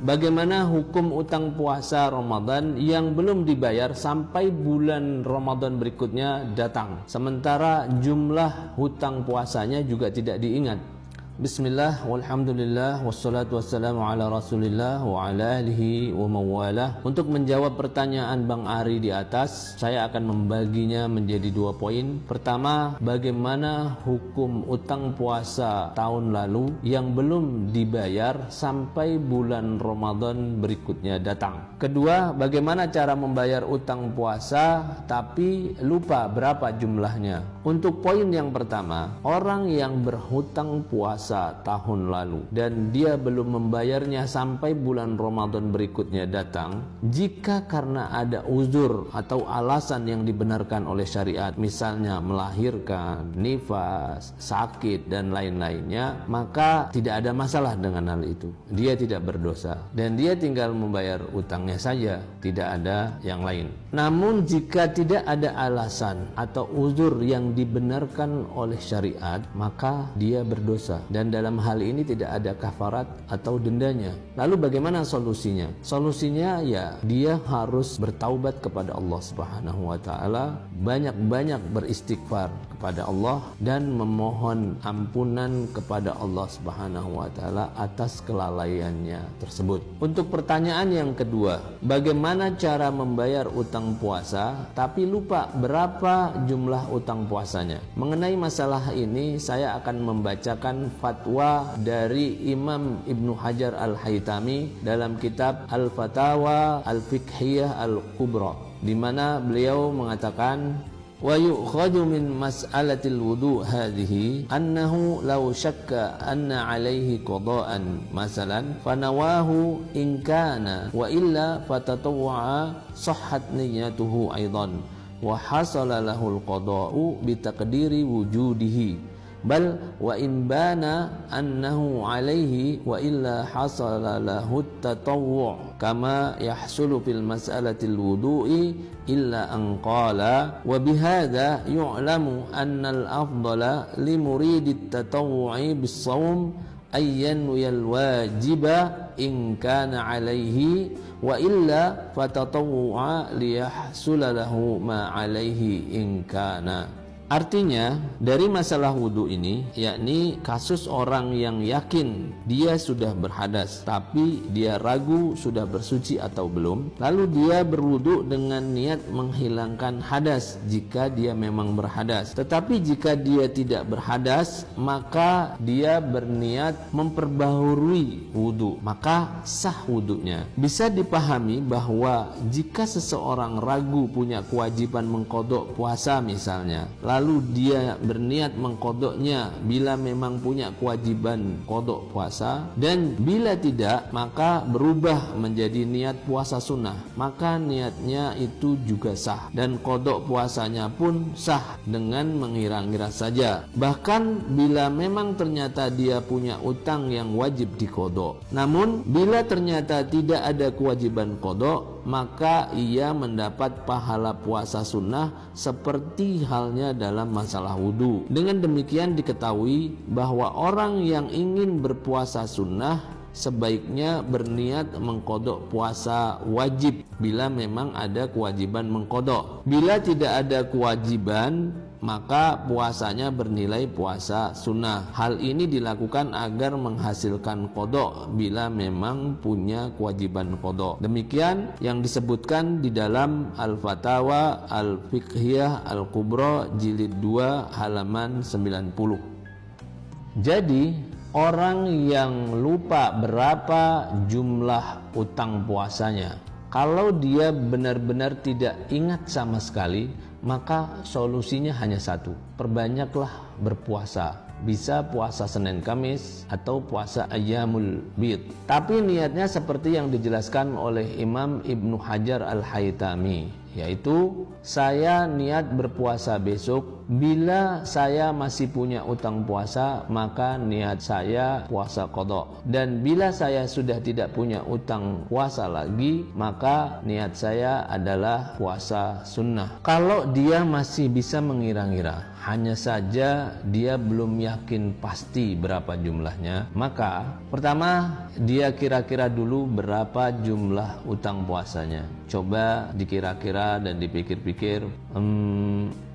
Bagaimana hukum utang puasa Ramadan yang belum dibayar sampai bulan Ramadan berikutnya datang, sementara jumlah hutang puasanya juga tidak diingat? Bismillah, walhamdulillah, wassalatu wassalamu ala rasulillah wa ala alihi wa mawalah. Untuk menjawab pertanyaan Bang Ari di atas, saya akan membaginya menjadi 2 poin. Pertama, bagaimana hukum utang puasa tahun lalu yang belum dibayar sampai bulan Ramadan berikutnya datang. Kedua, bagaimana cara membayar utang puasa tapi lupa berapa jumlahnya. Untuk poin yang pertama, orang yang berhutang puasa tahun lalu dan dia belum membayarnya sampai bulan Ramadan berikutnya datang, jika karena ada uzur atau alasan yang dibenarkan oleh syariat, misalnya melahirkan, nifas, sakit dan lain-lainnya, maka tidak ada masalah dengan hal itu. Dia tidak berdosa dan dia tinggal membayar utangnya saja, tidak ada yang lain. Namun jika tidak ada alasan atau uzur yang dibenarkan oleh syariat, maka dia berdosa. Dan dalam hal ini tidak ada kafarat atau dendanya. Lalu bagaimana solusinya? Solusinya ya dia harus bertaubat kepada Allah Subhanahu wa taala, banyak-banyak beristighfar kepada Allah dan memohon ampunan kepada Allah Subhanahu wa taala atas kelalaiannya tersebut. Untuk pertanyaan yang kedua, bagaimana cara membayar utang puasa tapi lupa berapa jumlah utang puasanya? Mengenai masalah ini saya akan membacakan fatwa dari Imam Ibnu Hajar Al-Haytami dalam kitab Al-Fatawa Al-Fiqhiyah Al-Kubra, di mana beliau mengatakan, wa yu'khadhu min mas'alatil wudu' hadhihi annahu law syakka anna alaihi qada'an masalan fanawahu in kana wa illa fatatawwa'a sahhat niyyatuhu aidan wa hasala lahul qada'u bi taqdiri wujudihi bal wa in bana annahu alaihi wa illa hasala lahu tatawwu' kama yahsulu fil mas'alatil wudu'i illa an qala wa bihadza yu'lamu anna al-afdala li muridit tatawwu'i bis-shaum ayyan yal wajiba in kana alaihi wa illa fatatawwu'a liyahsula lahu ma alaihi in kana. Artinya dari masalah wudhu ini, yakni kasus orang yang yakin dia sudah berhadas tapi dia ragu sudah bersuci atau belum, lalu dia berwudhu dengan niat menghilangkan hadas jika dia memang berhadas. Tetapi jika dia tidak berhadas, maka dia berniat memperbaharui wudhu, maka sah wudhunya. Bisa dipahami bahwa jika seseorang ragu punya kewajiban mengqadha puasa misalnya, lalu dia berniat mengqadhanya bila memang punya kewajiban qadha puasa, dan bila tidak maka berubah menjadi niat puasa sunnah, maka niatnya itu juga sah dan qadha puasanya pun sah dengan mengira-ngira saja. Bahkan bila memang ternyata dia punya utang yang wajib diqadha, namun bila ternyata tidak ada kewajiban qadha, maka ia mendapat pahala puasa sunnah seperti halnya dalam masalah wudhu. Dengan demikian diketahui bahwa orang yang ingin berpuasa sunnah sebaiknya berniat mengqadha puasa wajib bila memang ada kewajiban mengqadha. Bila tidak ada kewajiban, maka puasanya bernilai puasa sunnah. Hal ini dilakukan agar menghasilkan qadha bila memang punya kewajiban qadha. Demikian yang disebutkan di dalam Al-Fatawa Al-Fiqhiyah Al-Kubra jilid 2 halaman 90. Jadi orang yang lupa berapa jumlah utang puasanya, kalau dia benar-benar tidak ingat sama sekali, maka solusinya hanya satu: perbanyaklah berpuasa. Bisa puasa Senin Kamis atau puasa Ayyamul Bid. Tapi niatnya seperti yang dijelaskan oleh Imam Ibnu Hajar Al-Haytami, yaitu saya niat berpuasa besok. Bila saya masih punya utang puasa, maka niat saya puasa qadha. Dan bila saya sudah tidak punya utang puasa lagi, maka niat saya adalah puasa sunnah. Kalau dia masih bisa mengira-ngira, hanya saja dia belum yakin pasti berapa jumlahnya, maka pertama dia kira-kira dulu berapa jumlah utang puasanya. Coba dikira-kira dan dipikir-pikir,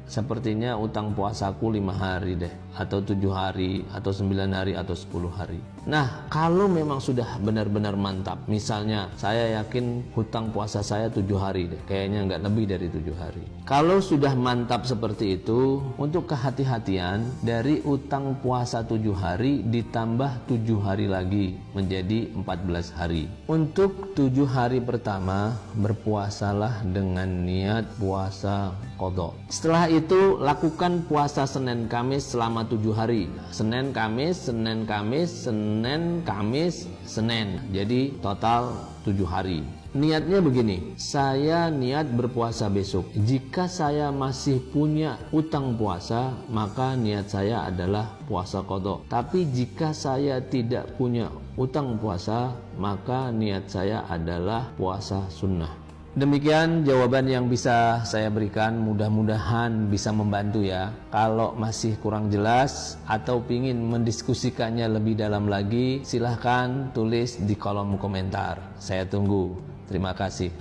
sepertinya utang puasaku 5 hari deh, atau 7 hari, atau 9 hari, atau 10 hari. Nah, kalau memang sudah benar-benar mantap, misalnya saya yakin hutang puasa saya 7 hari deh, kayaknya nggak lebih dari 7 hari. Kalau sudah mantap seperti itu, untuk kehati-hatian, dari utang puasa 7 hari ditambah 7 hari lagi menjadi 14 hari. Untuk 7 hari pertama, berpuasalah dengan niat puasa qadha. Setelah itu lakukan puasa Senin Kamis selama 7 hari. Senin Kamis, Senin Kamis, Senin Kamis, Senin. Jadi total 7 hari. Niatnya begini, saya niat berpuasa besok. Jika saya masih punya utang puasa, maka niat saya adalah puasa qadha. Tapi jika saya tidak punya utang puasa, maka niat saya adalah puasa sunnah. Demikian jawaban yang bisa saya berikan, mudah-mudahan bisa membantu ya. Kalau masih kurang jelas atau ingin mendiskusikannya lebih dalam lagi, silahkan tulis di kolom komentar. Saya tunggu. Terima kasih.